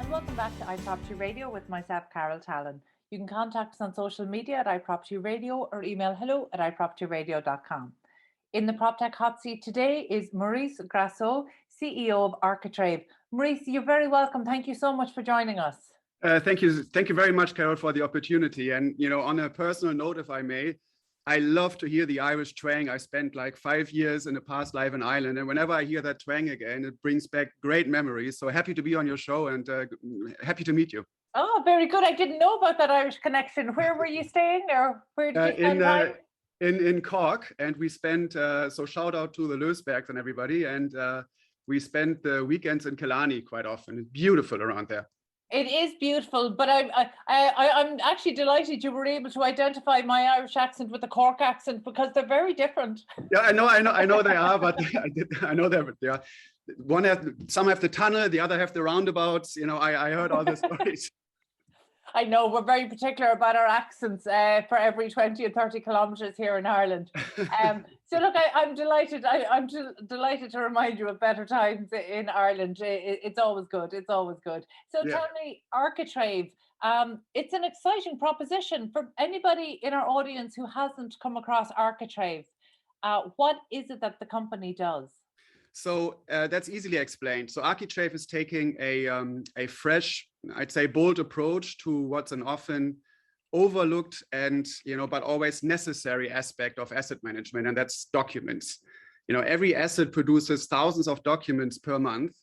and welcome back to iPropertyRadio with myself, Carol Talon. You can contact us on social media at iPropertyRadio or email hello@iPropertyRadio.com. In the PropTech Hot Seat today is Maurice Grassau, CEO of Architrave. Maurice, you're very welcome. Thank you so much for joining us. Thank you very much, Carol, for the opportunity. And on a personal note, if I may, I love to hear the Irish twang. I spent like 5 years in a past life in Ireland, and whenever I hear that twang again, it brings back great memories. So happy to be on your show and happy to meet you. Oh, very good. I didn't know about that Irish connection. Where were you staying, or where did you spend time? In Cork, and we spent, so shout out to the Leusbergs and everybody, and we spent the weekends in Killarney quite often. It's beautiful around there. It is beautiful, but I'm actually delighted you were able to identify my Irish accent with the Cork accent, because they're very different. Yeah, I know they are, but I know they are. Some have the tunnel, the other have the roundabouts. I heard all the stories. I know we're very particular about our accents for every 20 and 30 kilometres here in Ireland. So look, I'm delighted. I'm delighted to remind you of better times in Ireland. It's always good. It's always good. So yeah. Tell me, Architrave, it's an exciting proposition for anybody in our audience who hasn't come across Architrave. What is it that the company does? So that's easily explained. So Architrave is taking a fresh, I'd say, bold approach to what's an often overlooked and but always necessary aspect of asset management, and that's documents. Every asset produces thousands of documents per month,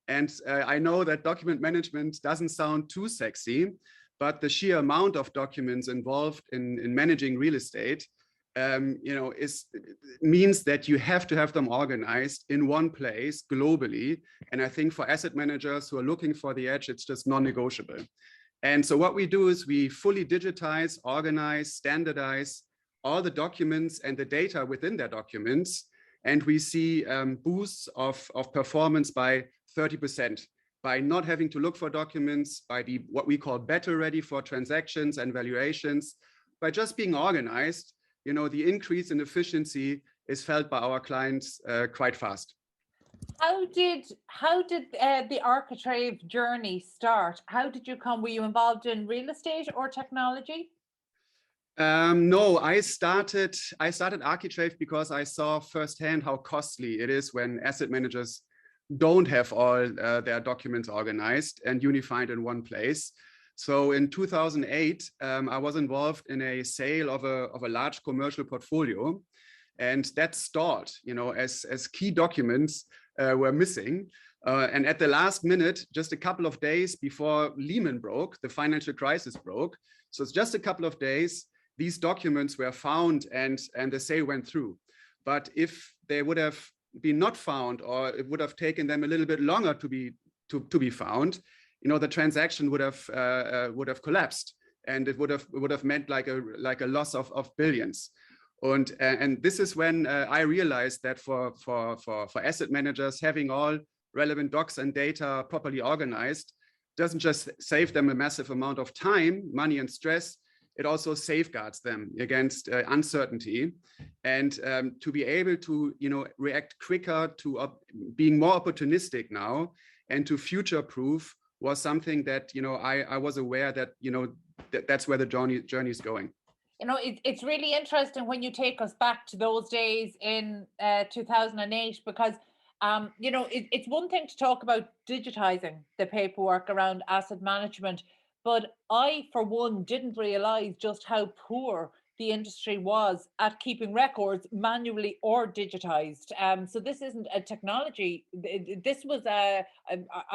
and I know that document management doesn't sound too sexy, but the sheer amount of documents involved in managing real estate means that you have to have them organized in one place globally. And I think for asset managers who are looking for the edge, it's just non-negotiable. And so what we do is we fully digitize, organize, standardize all the documents and the data within their documents. And we see boosts of performance by 30%. By not having to look for documents, by what we call better ready for transactions and valuations, by just being organized. The increase in efficiency is felt by our clients quite fast. How did the Architrave journey start? How did you come? Were you involved in real estate or technology? No, I started Architrave because I saw firsthand how costly it is when asset managers don't have all their documents organized and unified in one place. So in 2008, I was involved in a sale of a large commercial portfolio, and that stalled, as key documents were missing. And at the last minute, just a couple of days before Lehman broke, the financial crisis broke. So it's just a couple of days, these documents were found and the sale went through. But if they would have been not found, or it would have taken them a little bit longer to be found, the transaction would have collapsed, and it would have meant like a loss of billions. And this is when I realized that for asset managers, having all relevant docs and data properly organized doesn't just save them a massive amount of time, money, and stress. It also safeguards them against uncertainty, and to be able to react quicker, to being more opportunistic now, and to future-proof was something that I was aware that that's where the journey is going. It's really interesting when you take us back to those days in 2008, because it's one thing to talk about digitizing the paperwork around asset management, but I, for one, didn't realize just how poor the industry was at keeping records manually or digitized. So this isn't a technology. This was I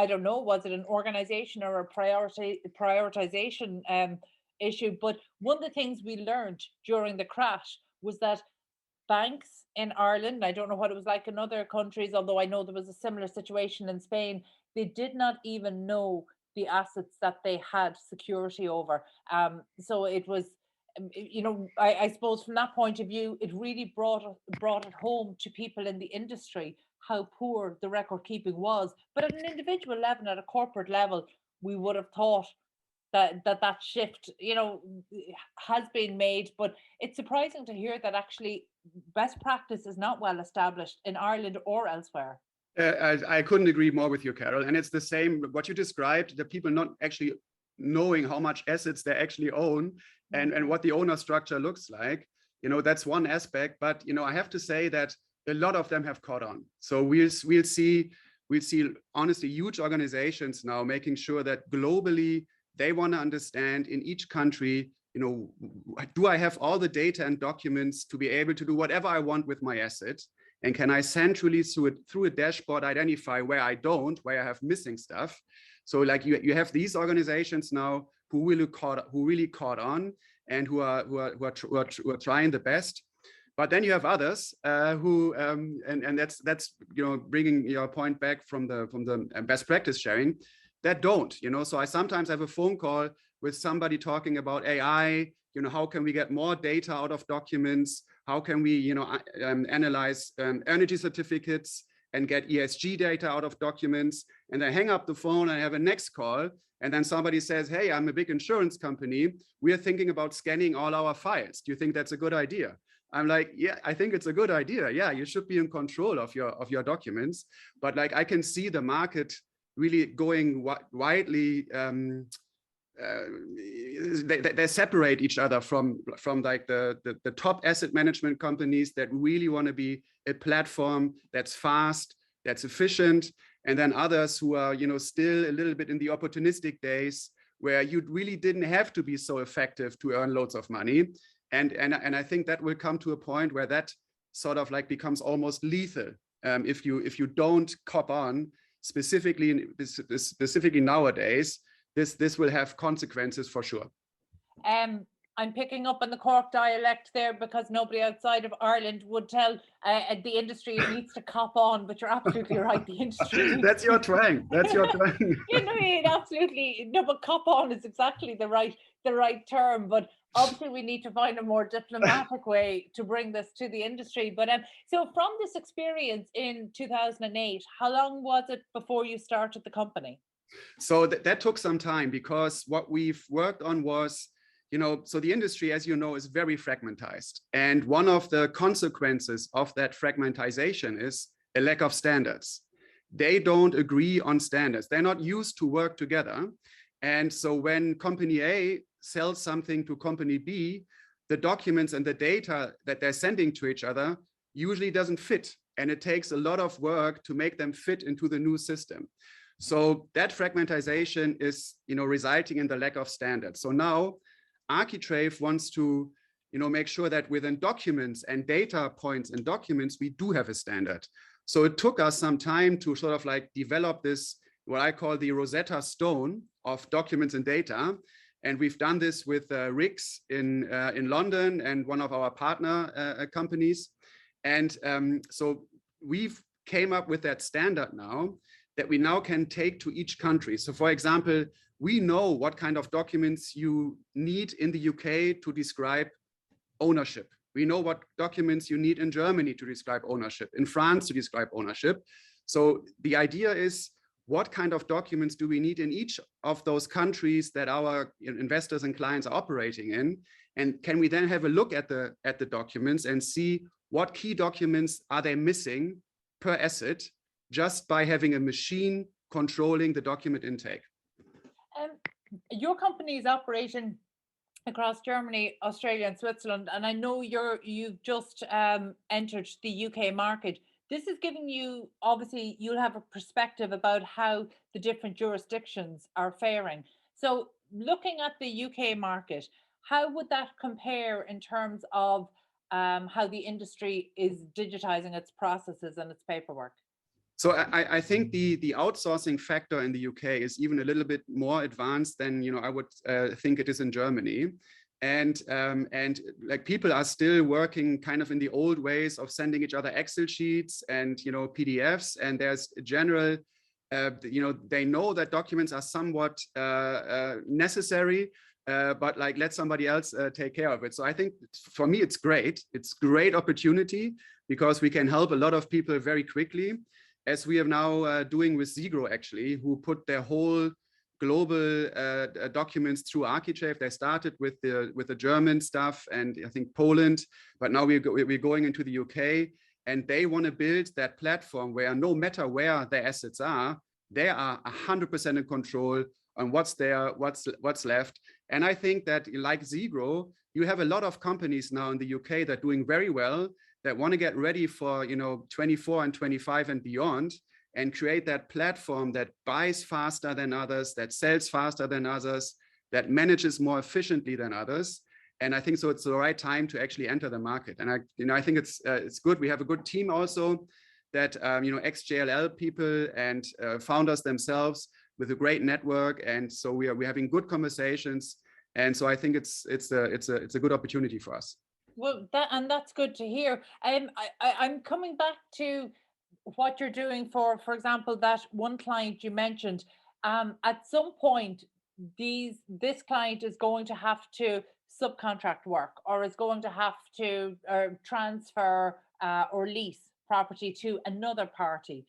don't know, was it an organization or a prioritization issue? But one of the things we learned during the crash was that banks in Ireland, I don't know what it was like in other countries, although I know there was a similar situation in Spain, they did not even know the assets that they had security over. So it was, I suppose from that point of view, it really brought it home to people in the industry how poor the record keeping was. But at an individual level, at a corporate level, we would have thought that shift, has been made. But it's surprising to hear that actually best practice is not well established in Ireland or elsewhere. I couldn't agree more with you, Carol. And it's the same, what you described, the people not actually knowing how much assets they actually own and what the owner structure looks like. That's one aspect. But, I have to say that a lot of them have caught on. So we'll see honestly huge organizations now making sure that globally they want to understand in each country, do I have all the data and documents to be able to do whatever I want with my asset? And can I centrally through a dashboard identify where I don't, where I have missing stuff? So like you have these organizations now who really caught on and who are trying the best. But then you have others who and that's bringing your point back from the best practice sharing that don't. So I sometimes have a phone call with somebody talking about AI. How can we get more data out of documents? How can we, analyze energy certificates and get ESG data out of documents? And I hang up the phone and I have a next call. And then somebody says, hey, I'm a big insurance company. We are thinking about scanning all our files. Do you think that's a good idea? I'm like, yeah, I think it's a good idea. Yeah, you should be in control of your documents. But like, I can see the market really going widely. They separate each other from like the top asset management companies that really want to be a platform that's fast, that's efficient, and then others who are still a little bit in the opportunistic days where you really didn't have to be so effective to earn loads of money, and I think that will come to a point where that sort of like becomes almost lethal if you don't cop on specifically nowadays. This will have consequences for sure. I'm picking up on the Cork dialect there because nobody outside of Ireland would tell the industry it needs to cop on, but you're absolutely right. The industry. That's your twang. That's your twang. Absolutely. No, but cop on is exactly the right term. But obviously, we need to find a more diplomatic way to bring this to the industry. But so from this experience in 2008, how long was it before you started the company? So that took some time because what we've worked on was, so the industry, as you know, is very fragmentized. And one of the consequences of that fragmentization is a lack of standards. They don't agree on standards. They're not used to work together. And so when company A sells something to company B, the documents and the data that they're sending to each other usually doesn't fit. And it takes a lot of work to make them fit into the new system. So that fragmentization is, resulting in the lack of standards. So now Architrave wants to, make sure that within documents and data points and documents, we do have a standard. So it took us some time to sort of like develop this, what I call the Rosetta Stone of documents and data. And we've done this with RIX in London and one of our partner companies. And so we've came up with that standard now that we now can take to each country. So for example, we know what kind of documents you need in the UK to describe ownership. We know what documents you need in Germany to describe ownership, in France to describe ownership. So the idea is, what kind of documents do we need in each of those countries that our investors and clients are operating in? And can we then have a look at the documents and see what key documents are they missing per asset, just by having a machine controlling the document intake? Your company is operating across Germany, Australia, and Switzerland, and I know you've just entered the UK market. This is giving you, obviously, you'll have a perspective about how the different jurisdictions are faring. So looking at the UK market, how would that compare in terms of how the industry is digitizing its processes and its paperwork? So I think the outsourcing factor in the UK is even a little bit more advanced than I would think it is in Germany, and like people are still working kind of in the old ways of sending each other Excel sheets and PDFs, and there's a general they know that documents are somewhat necessary, but like let somebody else take care of it. So I think for me it's great. It's great opportunity because we can help a lot of people very quickly, as we are now doing with SEGRO, actually, who put their whole global documents through Architrave. They started with the German stuff and I think Poland, but now we're going into the UK. and they want to build that platform where no matter where their assets are, they are 100% in control on what's there, what's left. And I think that like SEGRO, you have a lot of companies now in the UK that are doing very well, that want to get ready for 24 and 25 and beyond, and create that platform that buys faster than others, that sells faster than others, that manages more efficiently than others. And I think so it's the right time to actually enter the market. And I think it's good. We have a good team also that ex-JLL people and founders themselves with a great network. And so we're having good conversations. And so I think it's a good opportunity for us. Well, that's good to hear. I'm coming back to what you're doing for example, that one client you mentioned. At some point, this client is going to have to subcontract work, or is going to have to transfer or lease property to another party.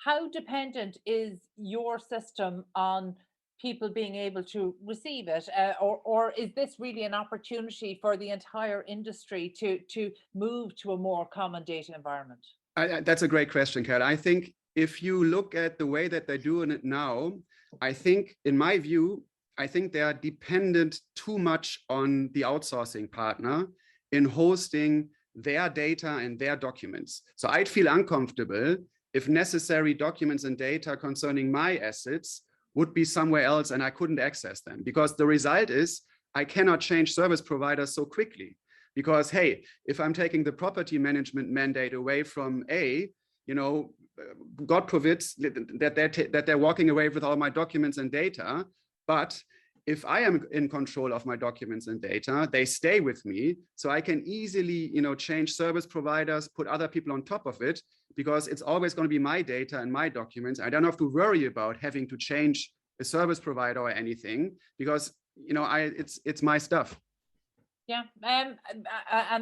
How dependent is your system on people being able to receive it, or is this really an opportunity for the entire industry to move to a more common data environment? That's a great question, Kat. I think if you look at the way that they're doing it now, I think, in my view, I think they are dependent too much on the outsourcing partner in hosting their data and their documents. So I'd feel uncomfortable if necessary documents and data concerning my assets would be somewhere else and I couldn't access them, because the result is I cannot change service providers so quickly. Because, hey, if I'm taking the property management mandate away from A, God forbids that they're walking away with all my documents and data. But if I am in control of my documents and data, they stay with me. So I can easily, change service providers, put other people on top of it, because it's always going to be my data and my documents. I don't have to worry about having to change a service provider or anything, because, it's my stuff. Yeah, and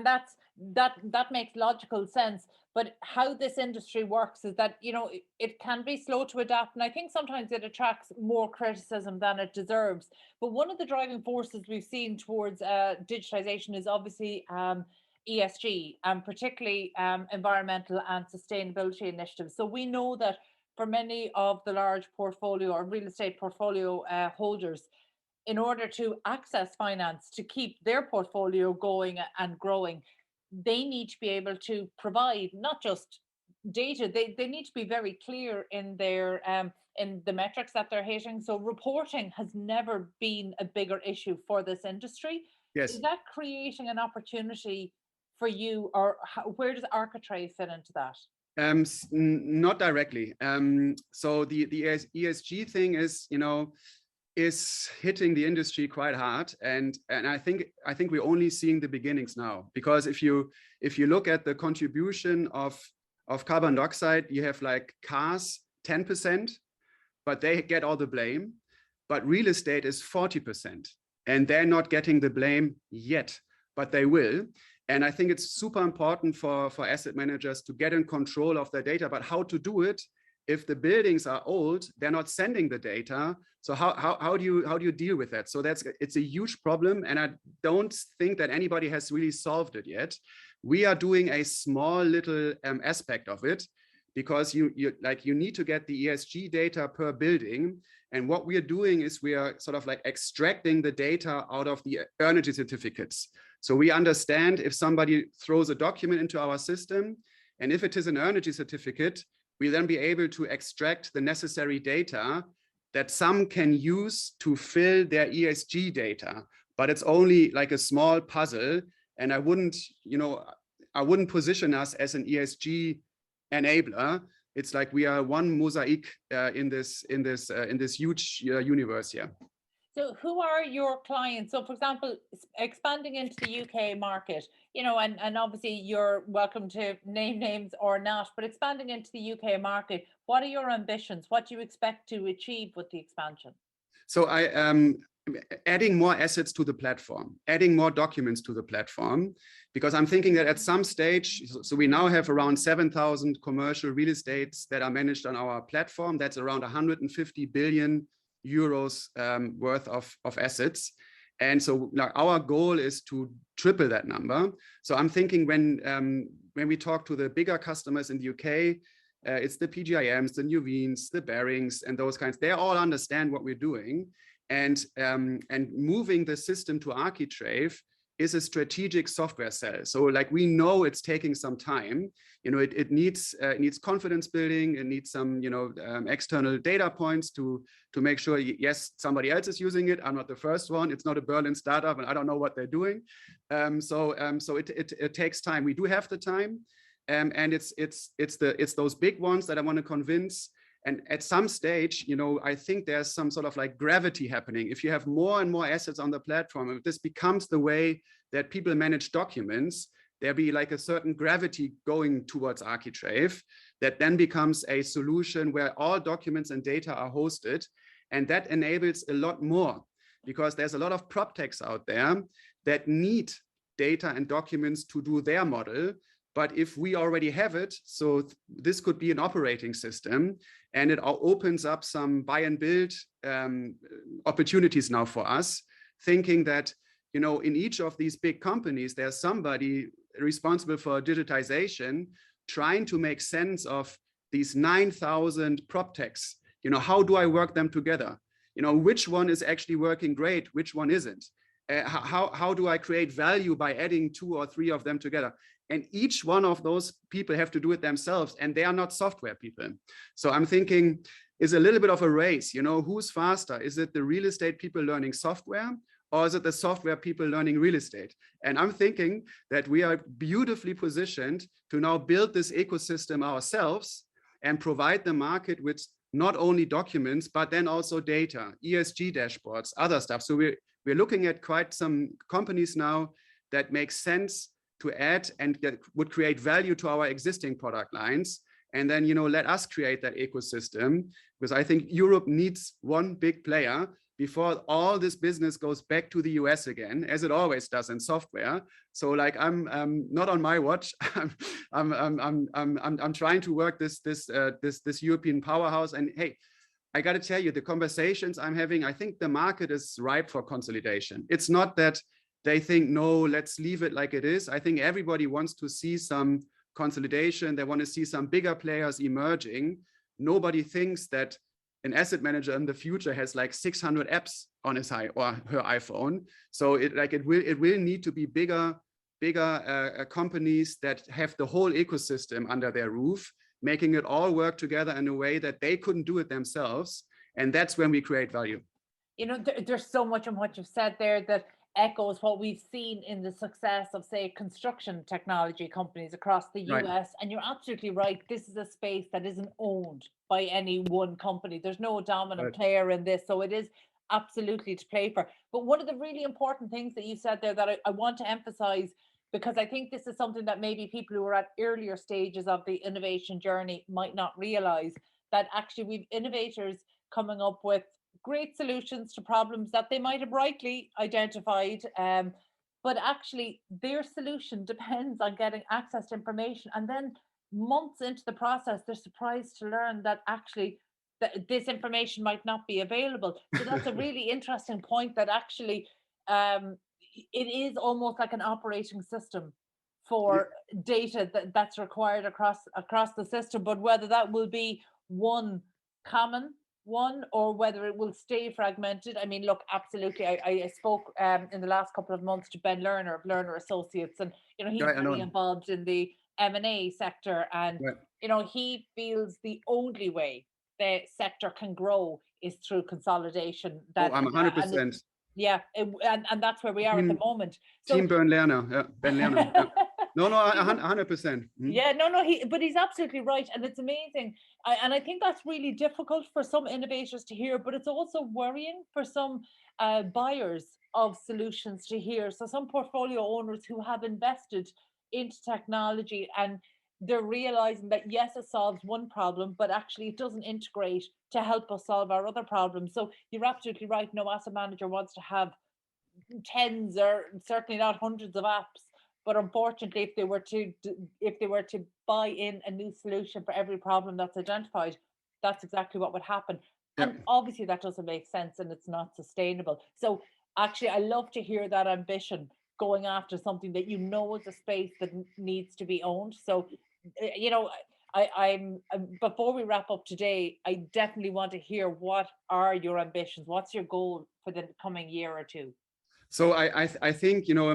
that makes logical sense. But how this industry works is that it can be slow to adapt, and I think sometimes it attracts more criticism than it deserves. But one of the driving forces we've seen towards digitization is obviously ESG, and particularly environmental and sustainability initiatives. So we know that for many of the large portfolio or real estate portfolio holders, in order to access finance to keep their portfolio going and growing, they need to be able to provide not just data, they need to be very clear in their in the metrics that they're hitting. So reporting has never been a bigger issue for this industry. Yes. Is that creating an opportunity for you, or where does Architrave fit into that? Not directly. So the ESG thing is hitting the industry quite hard, and I think we're only seeing the beginnings now. Because if you look at the contribution of carbon dioxide, you have like cars 10%, but they get all the blame. But real estate is 40%, and they're not getting the blame yet, but they will. And I think it's super important for asset managers to get in control of their data. But how to do it? If the buildings are old, they're not sending the data. So how do you deal with that? So it's a huge problem, and I don't think that anybody has really solved it yet. We are doing a small little aspect of it, because you need to get the ESG data per building. And what we are doing is we are sort of like extracting the data out of the energy certificates. So we understand if somebody throws a document into our system, and if it is an energy certificate, we'll then be able to extract the necessary data that some can use to fill their ESG data. But it's only like a small puzzle, and I wouldn't position us as an ESG enabler. It's like we are one mosaic in this huge universe here. So who are your clients? So for example, expanding into the UK market, and obviously you're welcome to name names or not, but expanding into the UK market, what are your ambitions? What do you expect to achieve with the expansion? So I am adding more assets to the platform, adding more documents to the platform, because I'm thinking that at some stage, so we now have around 7,000 commercial real estates that are managed on our platform. That's around 150 billion euros worth of assets. And so our goal is to triple that number. So I'm thinking when when we talk to the bigger customers in the UK, it's the PGIMs, the Nuveen's, the Barings, and those kinds. They all understand what we're doing, and moving the system to Architrave is a strategic software sell. So like we know it's taking some time. It needs confidence building. It needs some external data points to make sure, yes, somebody else is using it. I'm not the first one. It's not a Berlin startup, and I don't know what they're doing. So it takes time. We do have the time, and it's those big ones that I want to convince. And at some stage, I think there's some sort of like gravity happening. If you have more and more assets on the platform, if this becomes the way that people manage documents, there'll be like a certain gravity going towards Architrave that then becomes a solution where all documents and data are hosted. And that enables a lot more, because there's a lot of proptechs out there that need data and documents to do their model. But if we already have it, so this could be an operating system, and it opens up some buy and build opportunities now for us, thinking that, in each of these big companies, there's somebody responsible for digitization, trying to make sense of these 9,000 proptechs. How do I work them together? Which one is actually working great? Which one isn't? How do I create value by adding 2 or 3 of them together? And each one of those people have to do it themselves, and they are not software people. So I'm thinking it's a little bit of a race. Who's faster? Is it the real estate people learning software, or is it the software people learning real estate? And I'm thinking that we are beautifully positioned to now build this ecosystem ourselves and provide the market with not only documents, but then also data, ESG dashboards, other stuff. So we're looking at quite some companies now that make sense to add and that would create value to our existing product lines. And then, let us create that ecosystem, because I think Europe needs one big player before all this business goes back to the US again, as it always does in software. So like, I'm not on my watch. I'm trying to work this European powerhouse. And hey, I got to tell you, the conversations I'm having, I think the market is ripe for consolidation. It's not that they think, no, let's leave it like it is. I think everybody wants to see some consolidation. They want to see some bigger players emerging. Nobody thinks that an asset manager in the future has like 600 apps on his or her iPhone. So it will need to be bigger companies that have the whole ecosystem under their roof, making it all work together in a way that they couldn't do it themselves. And that's when we create value. There's so much in what you've said there that echoes what we've seen in the success of, say, construction technology companies across the US. Right. And you're absolutely right. This is a space that isn't owned by any one company. There's no dominant player in this. So it is absolutely to play for. But one of the really important things that you said there that I want to emphasize, because I think this is something that maybe people who are at earlier stages of the innovation journey might not realize, that actually we've innovators coming up with great solutions to problems that they might have rightly identified, but actually their solution depends on getting access to information, and then months into the process they're surprised to learn that actually this information might not be available. So that's a really interesting point, that actually it is almost like an operating system for data that's required across the system, but whether that will be one common one or whether it will stay fragmented. I mean, look, absolutely. I spoke in the last couple of months to Ben Lerner of Lerner Associates, and he's really involved in the M&A sector, and he feels the only way the sector can grow is through consolidation. I'm 100%. And that's where we are at the moment. So, Team Ben Lerner, Ben Lerner. Yeah. No, 100%. But he's absolutely right, and it's amazing. And I think that's really difficult for some innovators to hear, but it's also worrying for some buyers of solutions to hear. So some portfolio owners who have invested into technology, and they're realizing that yes, it solves one problem, but actually it doesn't integrate to help us solve our other problems. So you're absolutely right. No asset manager wants to have tens or certainly not hundreds of apps. But unfortunately, if they were to buy in a new solution for every problem that's identified, that's exactly what would happen. Yeah. And obviously that doesn't make sense, and it's not sustainable. So actually, I love to hear that ambition going after something that you know is a space that needs to be owned. So, you know, I'm before we wrap up today, I definitely want to hear, what are your ambitions? What's your goal for the coming year or two? So I think, you know,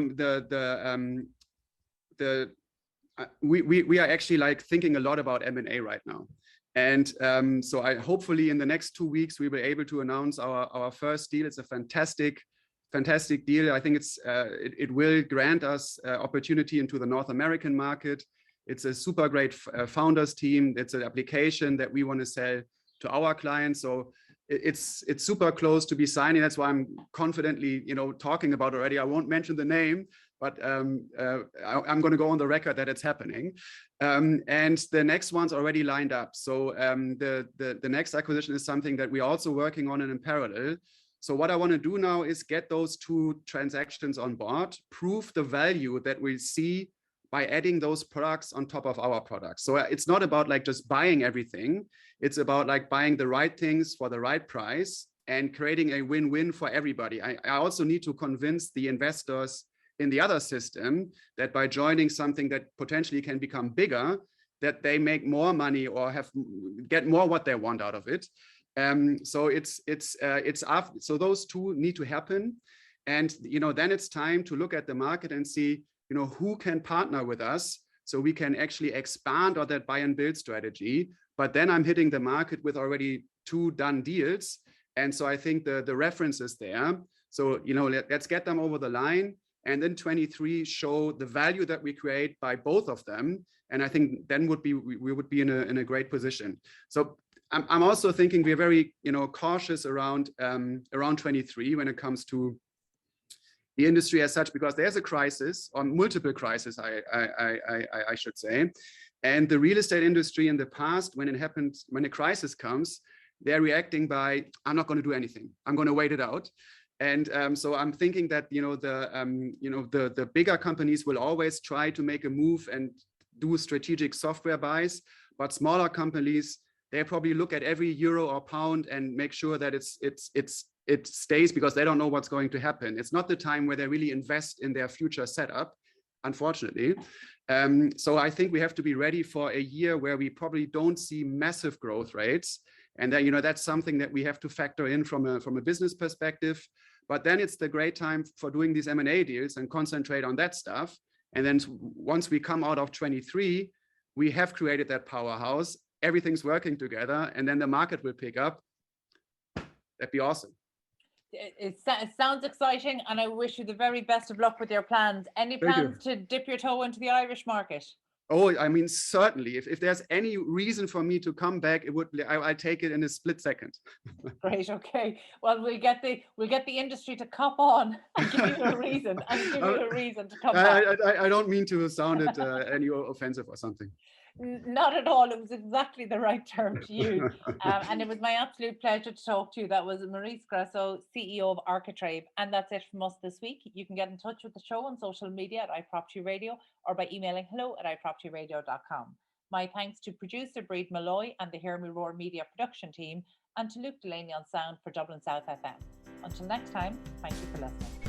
we are actually like thinking a lot about M&A right now. And so I hopefully in the next 2 weeks, we will be able to announce our first deal. It's a fantastic deal. I think it will grant us opportunity into the North American market. It's a super great founders team. It's an application that we want to sell to our clients. So it's super close to be signing. That's why I'm confidently, you know, talking about already. I won't mention the name, but I'm going to go on the record that it's happening. And the next one's already lined up. So the next acquisition is something that we're also working on in parallel. So what I want to do now is get those 2 transactions on board, prove the value that we see by adding those products on top of our products. So it's not about like just buying everything. It's about like buying the right things for the right price and creating a win-win for everybody. I also need to convince the investors in the other system that by joining something that potentially can become bigger, that they make more money or get more what they want out of it. So so those 2 need to happen. And, you know, then it's time to look at the market and see, you know, who can partner with us so we can actually expand on that buy and build strategy. But then I'm hitting the market with already 2 done deals. And so I think the reference is there. So, you know, let's get them over the line, and then 23 show the value that we create by both of them. And I think then we would be in a great position. So I'm also thinking we're very, you know, cautious around 23 when it comes to the industry as such, because there's a crisis, or multiple crises, I should say. And the real estate industry in the past, when it happens, when a crisis comes, they're reacting by, I'm not going to do anything. I'm going to wait it out. And so I'm thinking that, you know, the bigger companies will always try to make a move and do strategic software buys, but smaller companies, they probably look at every euro or pound and make sure that it stays, because they don't know what's going to happen. It's not the time where they really invest in their future setup, unfortunately. So I think we have to be ready for a year where we probably don't see massive growth rates. And then, you know, that's something that we have to factor in from a business perspective. But then it's the great time for doing these M&A deals and concentrate on that stuff. And then once we come out of 23, we have created that powerhouse. Everything's working together, and then the market will pick up. That'd be awesome. It sounds exciting, and I wish you the very best of luck with your plans. Any plans to dip your toe into the Irish market? Oh, I mean, certainly. If there's any reason for me to come back, I'll take it in a split second. Great. Okay. Well, we'll get the industry to cop on and give you a reason to come back. I don't mean to sound it any offensive or something. Not at all. It was exactly the right term to use. And it was my absolute pleasure to talk to you. That was Maurice Grassau, CEO of Architrave. And that's it from us this week. You can get in touch with the show on social media at iPropertyRadio or by emailing hello@iPropertyRadio.com. My thanks to producer Breed Malloy and the Hear Me Roar Media production team, and to Luke Delaney on sound for Dublin South FM. Until next time, thank you for listening.